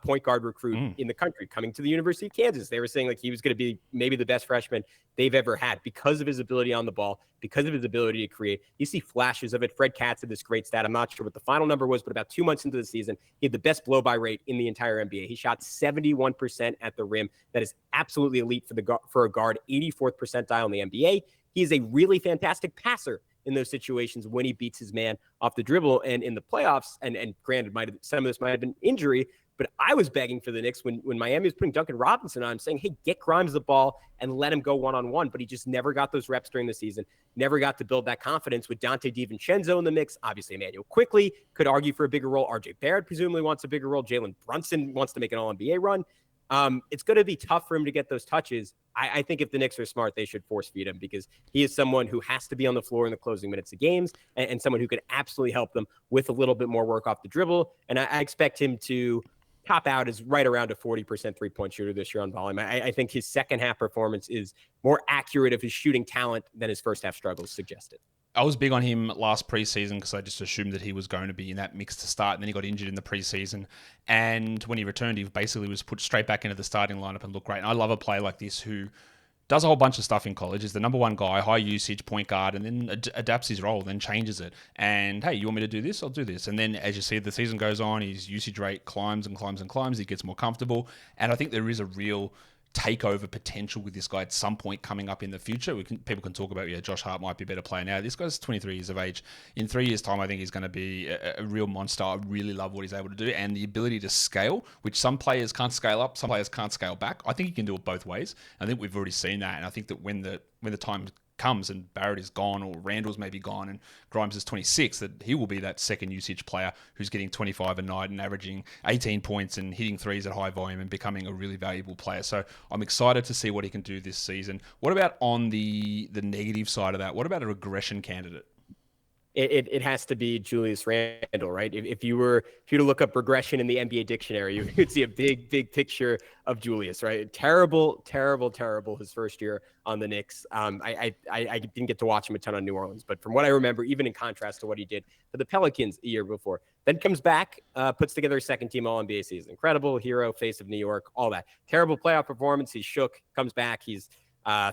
point guard recruit in the country. Coming to the University of Kansas, they were saying he was going to be maybe the best freshman they've ever had because of his ability on the ball, because of his ability to create. You see flashes of it. Fred Katz had this great stat. I'm not sure what the final number was, but about 2 months into the season, he had the best blow-by rate in the entire NBA. He shot 71% at the rim. That is absolutely elite for a guard, 84th percentile in the NBA. He is a really fantastic passer in those situations when he beats his man off the dribble. And in the playoffs, and granted, some of this might have been injury, but I was begging for the Knicks when Miami was putting Duncan Robinson on, saying, hey, get Grimes the ball and let him go one-on-one. But he just never got those reps during the season, never got to build that confidence with Dante DiVincenzo in the mix. Obviously, Emmanuel quickly could argue for a bigger role. RJ Barrett presumably wants a bigger role. Jalen Brunson wants to make an All-NBA run. It's going to be tough for him to get those touches. I think if the Knicks are smart, they should force feed him because he is someone who has to be on the floor in the closing minutes of games and someone who can absolutely help them with a little bit more work off the dribble. And I expect him to top out is right around a 40% three-point shooter this year on volume. I think his second half performance is more accurate of his shooting talent than his first half struggles suggested. I was big on him last preseason because I just assumed that he was going to be in that mix to start, and then he got injured in the preseason. And when he returned, he basically was put straight back into the starting lineup and looked great. And I love a player like this who does a whole bunch of stuff in college, is the number one guy, high usage, point guard, and then adapts his role, then changes it. And, hey, you want me to do this? I'll do this. And then, as you see, the season goes on, his usage rate climbs and climbs and climbs. He gets more comfortable. And I think there is a real takeover potential with this guy at some point coming up in the future. People can talk about, Josh Hart might be a better player now. This guy's 23 years of age. In 3 years' time, I think he's going to be a real monster. I really love what he's able to do and the ability to scale, which some players can't scale up, some players can't scale back. I think he can do it both ways. I think we've already seen that, and I think that when the time comes and Barrett is gone or Randle's maybe gone and Grimes is 26, that he will be that second usage player who's getting 25 a night and averaging 18 points and hitting threes at high volume and becoming a really valuable player. So I'm excited to see what he can do this season. What about on the negative side of that? What about a regression candidate? It has to be Julius Randle, right? If you were to look up regression in the NBA dictionary, you could see a big picture of Julius, right? Terrible his first year on the Knicks. I didn't get to watch him a ton on New Orleans, but from what I remember, even in contrast to what he did for the Pelicans a year before, then comes back, puts together a second team All-NBA season. Incredible hero, face of New York, all that. Terrible playoff performance. He's shook, comes back. He's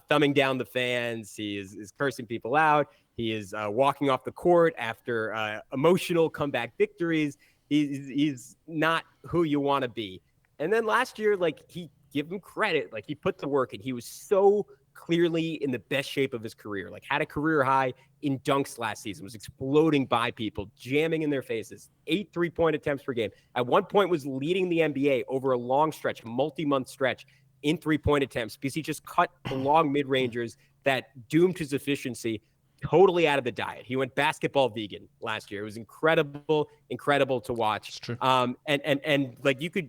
thumbing down the fans. He is cursing people out. He is walking off the court after emotional comeback victories. He's not who you want to be. And then last year, he give him credit. He put the work, and he was so clearly in the best shape of his career. Had a career high in dunks last season, was exploding by people, jamming in their faces, 8 3-point attempts per game. At one point was leading the NBA over a long stretch, multi-month stretch in 3-point attempts because he just cut the long mid-rangers that doomed his efficiency totally out of the diet. He went basketball vegan last year. It was incredible to watch. It's true. And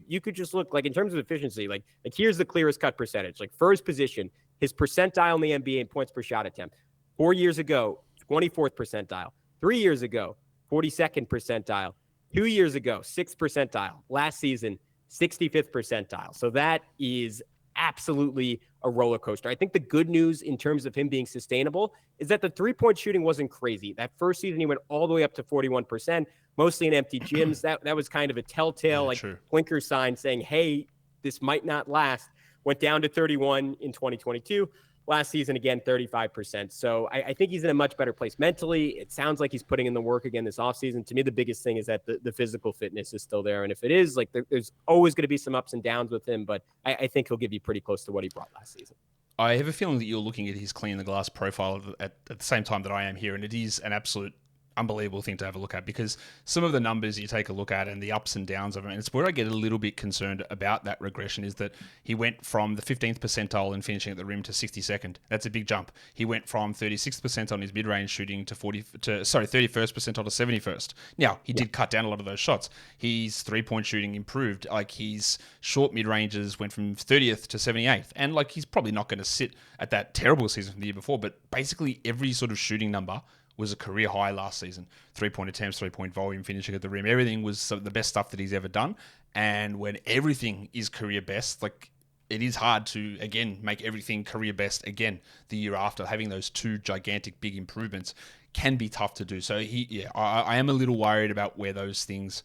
you could just look in terms of efficiency, here's the clearest cut percentage. For his position, his percentile in the NBA in points per shot attempt. 4 years ago, 24th percentile. 3 years ago, 42nd percentile. 2 years ago, 6th percentile. Last season, 65th percentile. So that is absolutely a roller coaster. I think the good news in terms of him being sustainable is that the 3-point shooting wasn't crazy. That first season, he went all the way up to 41%, mostly in empty gyms. That was kind of a telltale, blinker sign saying, hey, this might not last. Went down to 31 in 2022. Last season, again, 35%. So I think he's in a much better place mentally. It sounds like he's putting in the work again this offseason. To me, the biggest thing is that the physical fitness is still there. And if it is, there's always going to be some ups and downs with him, but I think he'll give you pretty close to what he brought last season. I have a feeling that you're looking at his clean the glass profile at the same time that I am here, and it is an absolute unbelievable thing to have a look at, because some of the numbers you take a look at and the ups and downs of it, and it's where I get a little bit concerned about that regression, is that he went from the 15th percentile in finishing at the rim to 62nd. That's a big jump. He went from 36th percentile on his mid-range shooting to 31st percentile to 71st. Now, he did cut down a lot of those shots. His three-point shooting improved. Like, his short mid-ranges went from 30th to 78th. And, like, he's probably not going to sit at that terrible season from the year before, but basically every sort of shooting number was a career high last season. 3-point attempts, 3-point volume, finishing at the rim. Everything was some of the best stuff that he's ever done. And when everything is career best, like, it is hard to, again, make everything career best again the year after. Having those two gigantic big improvements can be tough to do. So I am a little worried about where those things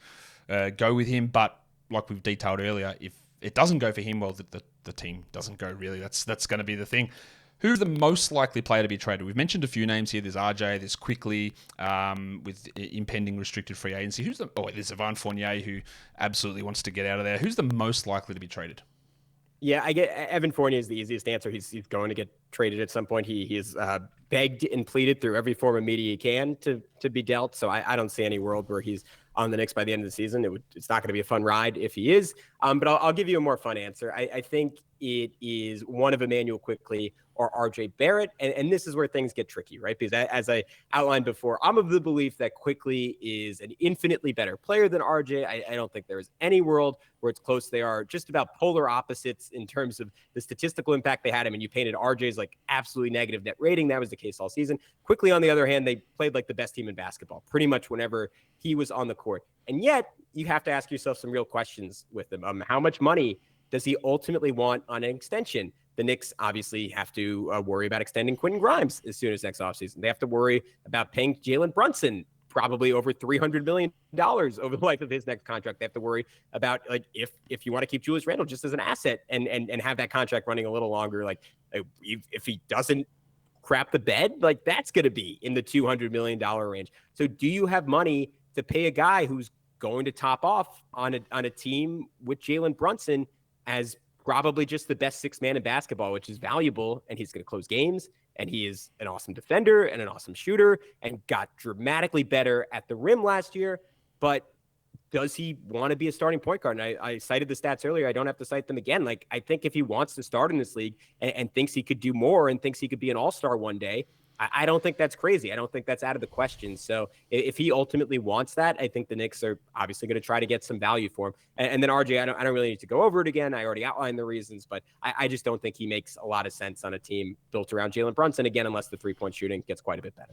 go with him. But like we've detailed earlier, if it doesn't go for him, well, the team doesn't go, really. That's going to be the thing. Who's the most likely player to be traded? We've mentioned a few names here. There's RJ, there's Quickly, with impending restricted free agency. There's Evan Fournier, who absolutely wants to get out of there. Who's the most likely to be traded? Yeah, I get Evan Fournier is the easiest answer. He's going to get traded at some point. He is begged and pleaded through every form of media he can to be dealt. So I don't see any world where he's on the Knicks by the end of the season. It's not going to be a fun ride if he is. But I'll give you a more fun answer. I think it is one of Emmanuel Quickly or RJ Barrett. And this is where things get tricky, right? Because as I outlined before, I'm of the belief that Quickly is an infinitely better player than RJ. I don't think there is any world where it's close. They are just about polar opposites in terms of the statistical impact they had. I mean, you painted RJ's like absolutely negative net rating. That was the case all season. Quickly, on the other hand, they played like the best team in basketball pretty much whenever he was on the court. And yet you have to ask yourself some real questions with him. How much money does he ultimately want on an extension? The Knicks obviously have to worry about extending Quentin Grimes as soon as next offseason. They have to worry about paying Jalen Brunson probably over $300 million over the life of his next contract. They have to worry about, like, if you want to keep Julius Randle just as an asset and have that contract running a little longer, like if he doesn't crap the bed, like that's going to be in the $200 million range. So do you have money to pay a guy who's going to top off on a team with Jalen Brunson as probably just the best sixth man in basketball, which is valuable, and he's going to close games, and he is an awesome defender and an awesome shooter and got dramatically better at the rim last year. But does he want to be a starting point guard? And I cited the stats earlier. I don't have to cite them again. Like, I think if he wants to start in this league and thinks he could do more and thinks he could be an all-star one day, I don't think that's crazy. I don't think that's out of the question. So if he ultimately wants that, I think the Knicks are obviously going to try to get some value for him. And then RJ, I don't really need to go over it again. I already outlined the reasons, but I just don't think he makes a lot of sense on a team built around Jalen Brunson, again, unless the three-point shooting gets quite a bit better.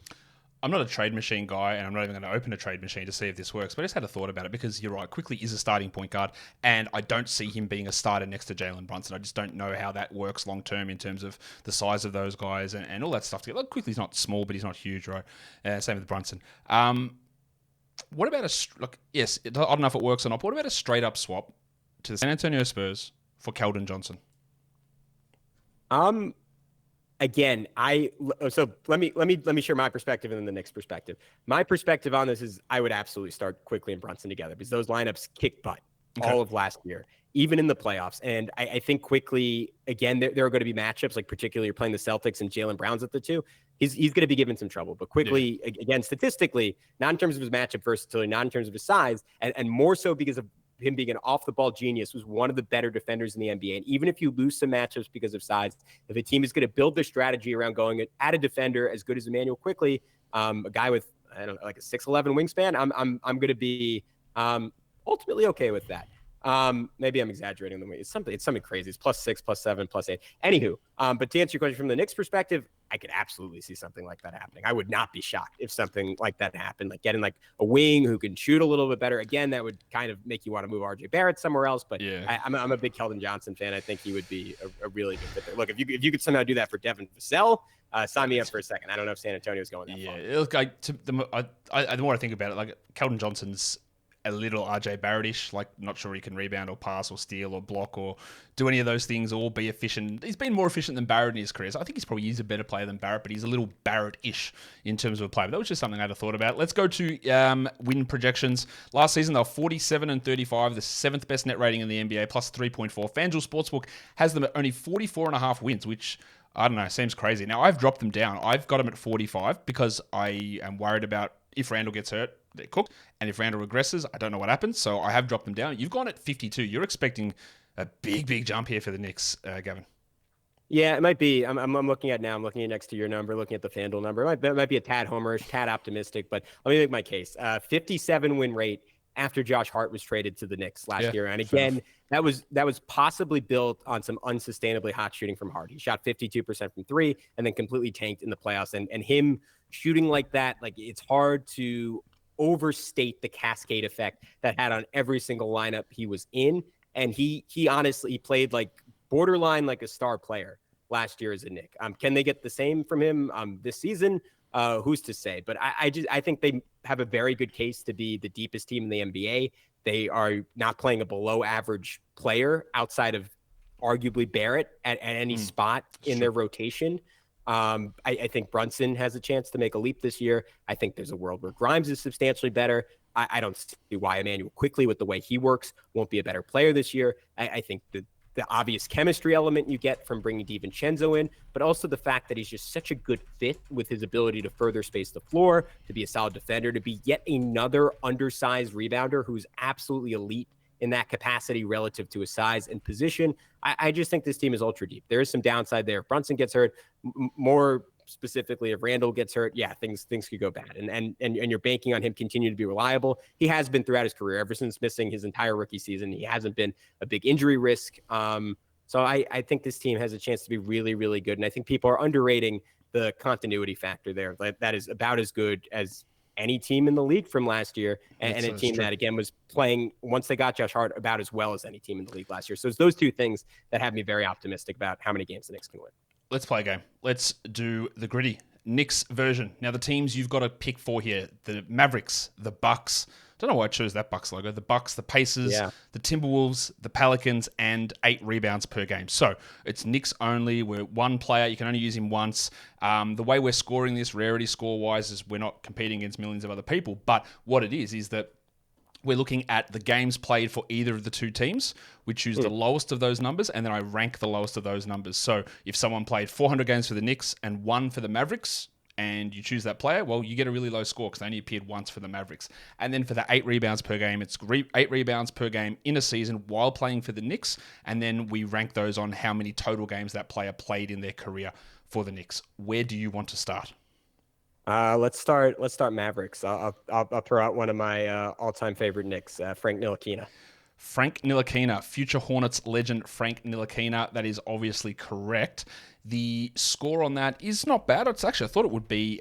I'm not a trade machine guy, and I'm not even going to open a trade machine to see if this works, but I just had a thought about it, because you're right, Quickly is a starting point guard, and I don't see him being a starter next to Jalen Brunson. I just don't know how that works long-term in terms of the size of those guys and all that stuff together. Like, Quickly's not small, but he's not huge, right? Same with Brunson. What about yes, I don't know if it works or not, but what about a straight-up swap to the San Antonio Spurs for Keldon Johnson? Again, so let me share my perspective and then the Knicks' perspective. My perspective on this is I would absolutely start Quickly and Brunson together, because those lineups kicked butt all of last year, even in the playoffs. And I think Quickly, again, there are going to be matchups, like particularly you're playing the Celtics and Jalen Brown's at the two. He's going to be given some trouble. But Quickly, again, statistically, not in terms of his matchup versatility, not in terms of his size, and more so because of him being an off-the-ball genius, was one of the better defenders in the NBA. And even if you lose some matchups because of size, if a team is going to build their strategy around going at a defender as good as Emmanuel Quickly, a guy with, I don't know, like a 6'11" wingspan, I'm going to be ultimately okay with that. Maybe I'm exaggerating the way. It's something crazy. It's +6, +7, +8. Anywho, but to answer your question from the Knicks' perspective, I could absolutely see something like that happening. I would not be shocked if something like that happened, like getting like a wing who can shoot a little bit better. Again, that would kind of make you want to move RJ Barrett somewhere else. But yeah. I'm a big Keldon Johnson fan. I think he would be a really good fit there. Look, if you could somehow do that for Devin Vassell, sign me up for a second. I don't know if San Antonio is going that far. Yeah, look, the more I think about it, like, Keldon Johnson's a little RJ Barrett-ish, like, not sure he can rebound or pass or steal or block or do any of those things or be efficient. He's been more efficient than Barrett in his career, so I think he's a better player than Barrett, but he's a little Barrett-ish in terms of a player. But that was just something I had thought about. Let's go to win projections. Last season, they were 47-35, the 7th best net rating in the NBA, plus 3.4. FanDuel Sportsbook has them at only 44.5 wins, which, I don't know, seems crazy. Now, I've dropped them down. I've got them at 45 because I am worried about if Randle gets hurt, they're cooked. And if Randle regresses, I don't know what happens. So I have dropped them down. You've gone at 52. You're expecting a big jump here for the Knicks, Gavin. Yeah, it might be. I'm looking at now. I'm looking at next to your number, looking at the FanDuel number. It might be a tad homerish, tad optimistic, but let me make my case. 57 win rate after Josh Hart was traded to the Knicks last year. And again, that was possibly built on some unsustainably hot shooting from Hart. He shot 52% from three and then completely tanked in the playoffs. And him shooting like that, like it's hard to overstate the cascade effect that had on every single lineup he was in. And he honestly played like borderline like a star player last year as a Knick. Can they get the same from him this season? Who's to say? But I think they have a very good case to be the deepest team in the NBA. They are not playing a below average player outside of arguably Barrett at any spot in their rotation. I think Brunson has a chance to make a leap this year. I think there's a world where Grimes is substantially better. I don't see why Emmanuel Quickly, with the way he works, won't be a better player this year. I think the obvious chemistry element you get from bringing DiVincenzo in, but also the fact that he's just such a good fit with his ability to further space the floor, to be a solid defender, to be yet another undersized rebounder who's absolutely elite in that capacity relative to his size and position. I just think this team is ultra deep. There is some downside there. If Brunson gets hurt, more specifically if Randle gets hurt, yeah, things could go bad. And you're banking on him continue to be reliable. He has been throughout his career, ever since missing his entire rookie season. He hasn't been a big injury risk. So I think this team has a chance to be really, really good. And I think people are underrating the continuity factor there. That is about as good as any team in the league from last year, and a team that, again, was playing, once they got Josh Hart, about as well as any team in the league last year. So it's those two things that have me very optimistic about how many games the Knicks can win. Let's play a game. Let's do the gritty Knicks version. Now, the teams you've got to pick for here, the Mavericks, the Bucks. Don't know why I chose that Bucks logo. The Bucks, the Pacers, the Timberwolves, the Pelicans, and 8 rebounds per game. So it's Knicks only. We're one player. You can only use him once. The way we're scoring this, rarity score-wise, is we're not competing against millions of other people. But what it is that we're looking at the games played for either of the two teams. We choose the lowest of those numbers, and then I rank the lowest of those numbers. So if someone played 400 games for the Knicks and 1 for the Mavericks, and you choose that player, well, you get a really low score because they only appeared once for the Mavericks. And then for the 8 rebounds per game, it's 8 rebounds per game in a season while playing for the Knicks. And then we rank those on how many total games that player played in their career for the Knicks. Where do you want to start? Let's start Mavericks. I'll throw out one of my all-time favorite Knicks, Frank Ntilikina. Frank Ntilikina, future Hornets legend Frank Ntilikina. That is obviously correct. The score on that is not bad. It's actually, I thought it would be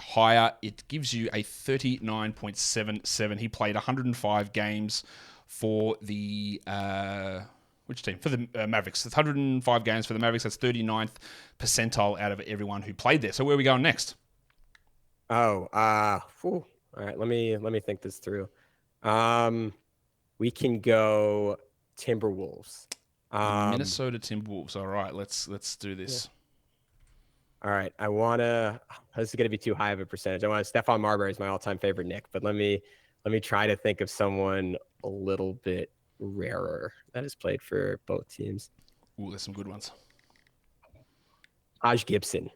higher. It gives you a 39.77. He played 105 games for the which team? For the Mavericks. It's 105 games for the Mavericks. That's 39th percentile out of everyone who played there. So where are we going next? All right. Let me think this through. We can go Timberwolves. Minnesota Timberwolves. All right, let's do this. Yeah. All right. This is going to be too high of a percentage. I want Stephon Marbury is my all-time favorite Knick, but let me try to think of someone a little bit rarer that has played for both teams. Ooh, there's some good ones. Taj Gibson.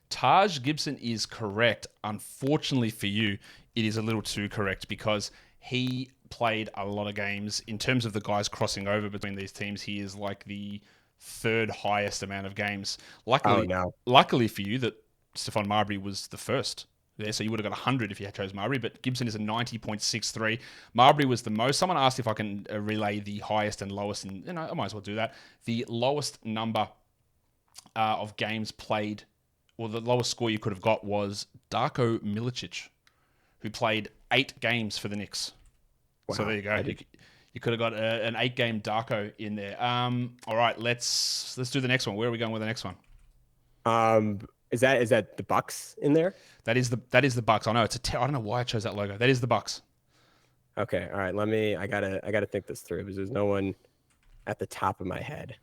Taj Gibson is correct. Unfortunately for you, it is a little too correct because he played a lot of games. In terms of the guys crossing over between these teams, he is like the 3rd highest amount of games. Luckily for you that Stephon Marbury was the first there, so you would have got 100 if you had chose Marbury, but Gibson is a 90.63. Marbury was the most. Someone asked if I can relay the highest and lowest, and I might as well do that. The lowest number of games played, or the lowest score you could have got, was Darko Milicic, who played 8 games for the Knicks. Wow. So there you go. You could have got an 8-game Darko in there. All right, let's do the next one. Where are we going with the next one? Is that the Bucks in there? That is the Bucks. I know I don't know why I chose that logo. That is the Bucks. Okay. All right. I gotta think this through because there's no one at the top of my head.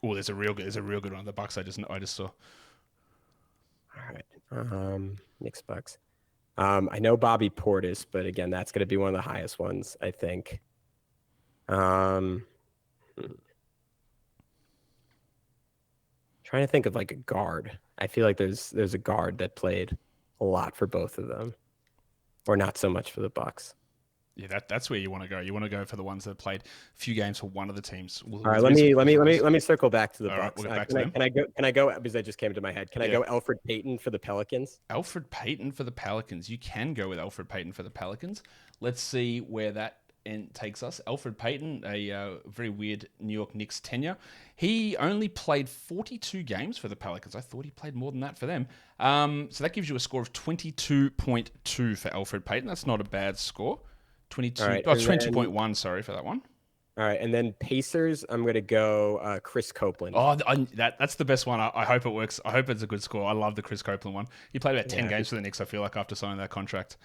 Oh, there's a real good one. The Bucks. I just saw. All right. Knicks Bucks. I know Bobby Portis, but again, that's going to be one of the highest ones, I think. Trying to think of like a guard. I feel like there's a guard that played a lot for both of them. or not so much for the Bucks? Yeah, that's where you want to go. You want to go for the ones that have played a few games for one of the teams. All right, let me circle back to the All right, Bucks. we'll get back to them. Can I go because I just came to my head. Can I go Elfrid Payton for the Pelicans? Elfrid Payton for the Pelicans. You can go with Elfrid Payton for the Pelicans. Let's see where that takes us. Elfrid Payton, a very weird New York Knicks tenure. He only played 42 games for the Pelicans. I thought he played more than that for them. So that gives you a score of 22.2 for Elfrid Payton. That's not a bad score. 20.1, sorry for that one. All right, and then Pacers, I'm going to go Chris Copeland. Oh, that's the best one. I hope it works. I hope it's a good score. I love the Chris Copeland one. He played about 10 games for the Knicks, I feel like, after signing that contract.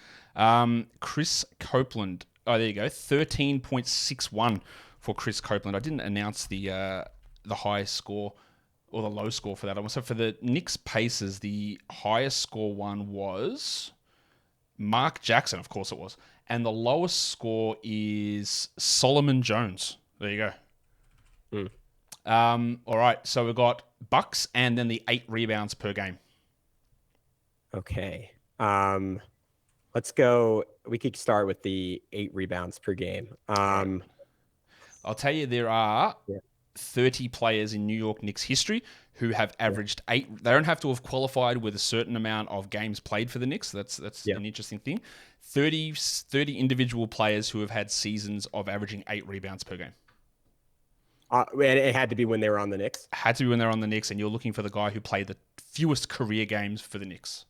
Chris Copeland. Oh, there you go. 13.61 for Chris Copeland. I didn't announce the highest score or the low score for that one. So for the Knicks Pacers, the highest score one was Mark Jackson, of course it was. And the lowest score is Solomon Jones. There you go. All right, so we've got Bucks and then the 8 rebounds per game. Okay. Let's go. We could start with the 8 rebounds per game. I'll tell you, there are 30 players in New York Knicks history who have averaged 8. They don't have to have qualified with a certain amount of games played for the Knicks. That's an interesting thing. 30 individual players who have had seasons of averaging 8 rebounds per game. And it had to be when they were on the Knicks? Had to be when they were on the Knicks, and you're looking for the guy who played the fewest career games for the Knicks.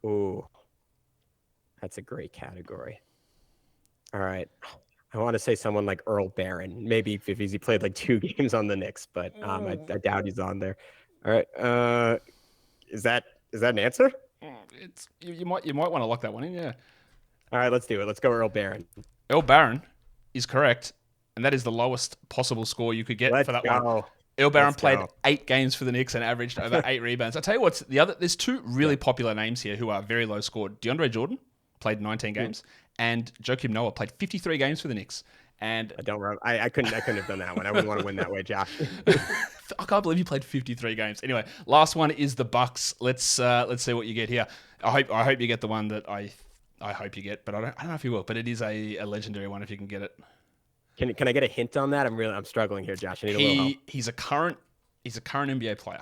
Ooh, that's a great category. All right. I want to say someone like Earl Barron, maybe if he played like 2 games on the Knicks, but I doubt he's on there. All right. Is that an answer? You might want to lock that one in, yeah. All right, let's do it. Let's go Earl Barron. Earl Barron is correct, and that is the lowest possible score you could get for that one. Earl Barron played 8 games for the Knicks and averaged over 8 rebounds. I'll tell you what's the other. There's 2 really popular names here who are very low scored. DeAndre Jordan played 19 games, and Joakim Noah played 53 games for the Knicks. And I couldn't have done that one. I wouldn't want to win that way, Josh. I can't believe you played 53 games. Anyway, last one is the Bucks. Let's see what you get here. I hope you get the one that I hope you get, but I don't know if you will. But it is a legendary one if you can get it. Can I get a hint on that? I'm struggling here, Josh. I need a little help. He's a current NBA player.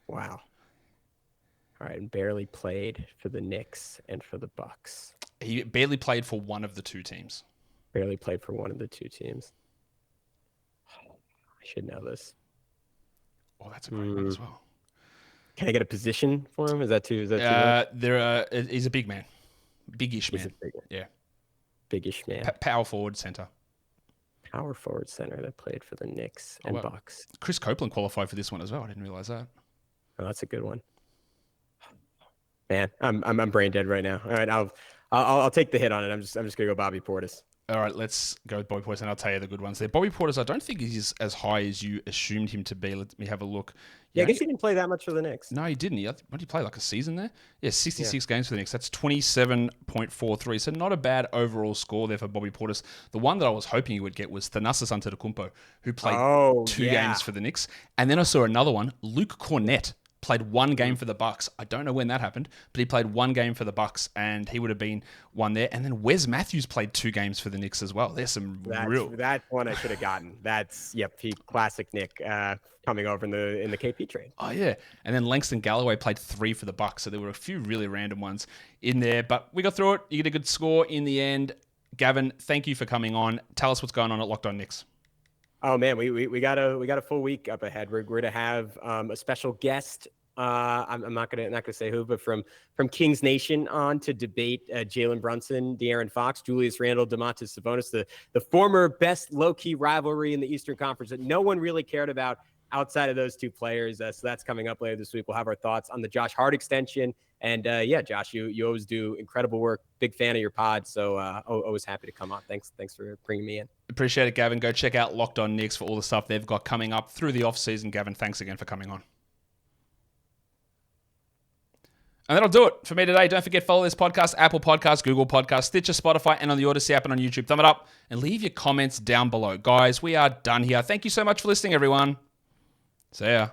Wow. All right, and barely played for the Knicks and for the Bucks. He barely played for one of the 2 teams. Barely played for one of the 2 teams. I should know this. Oh, that's a great one as well. Can I get a position for him? Is that too much? He's a big man. Big-ish man. Yeah. Big-ish man. Power forward center. Power forward center that played for the Knicks and Bucks. Chris Copeland qualified for this one as well. I didn't realize that. Oh, that's a good one. Man, I'm brain dead right now. All right, I'll take the hit on it. I'm just gonna go Bobby Portis. All right, let's go with Bobby Portis, and I'll tell you the good ones there. Bobby Portis, I don't think he's as high as you assumed him to be. Let me have a look. I guess he didn't play that much for the Knicks. No, he didn't. What did he play, like a season there? Yeah, 66 games for the Knicks. That's 27.43. So not a bad overall score there for Bobby Portis. The one that I was hoping he would get was Thanasis Antetokounmpo, who played 2 games for the Knicks. And then I saw another one, Luke Cornett. Played 1 game for the Bucks. I don't know when that happened, but he played 1 game for the Bucks, and he would have been one there. And then Wes Matthews played 2 games for the Knicks as well. There's some that one I should have gotten. That's classic Nick coming over in the KP trade. Oh yeah, and then Langston Galloway played 3 for the Bucks. So there were a few really random ones in there, but we got through it. You get a good score in the end. Gavin, thank you for coming on. Tell us what's going on at Locked On Knicks. Oh man, we got a full week up ahead. We're going to have a special guest. I'm not gonna say who, but from Kings Nation on to debate Jalen Brunson, De'Aaron Fox, Julius Randle, Domantas Sabonis, the former best low-key rivalry in the Eastern Conference that no one really cared about outside of those 2 players. So that's coming up later this week. We'll have our thoughts on the Josh Hart extension. And Josh, you always do incredible work. Big fan of your pod, so always happy to come on. Thanks for bringing me in. Appreciate it, Gavin. Go check out Locked On Knicks for all the stuff they've got coming up through the off-season. Gavin, thanks again for coming on. And that'll do it for me today. Don't forget, follow this podcast, Apple Podcasts, Google Podcasts, Stitcher, Spotify, and on the Odyssey app and on YouTube. Thumb it up and leave your comments down below. Guys, we are done here. Thank you so much for listening, everyone. See ya.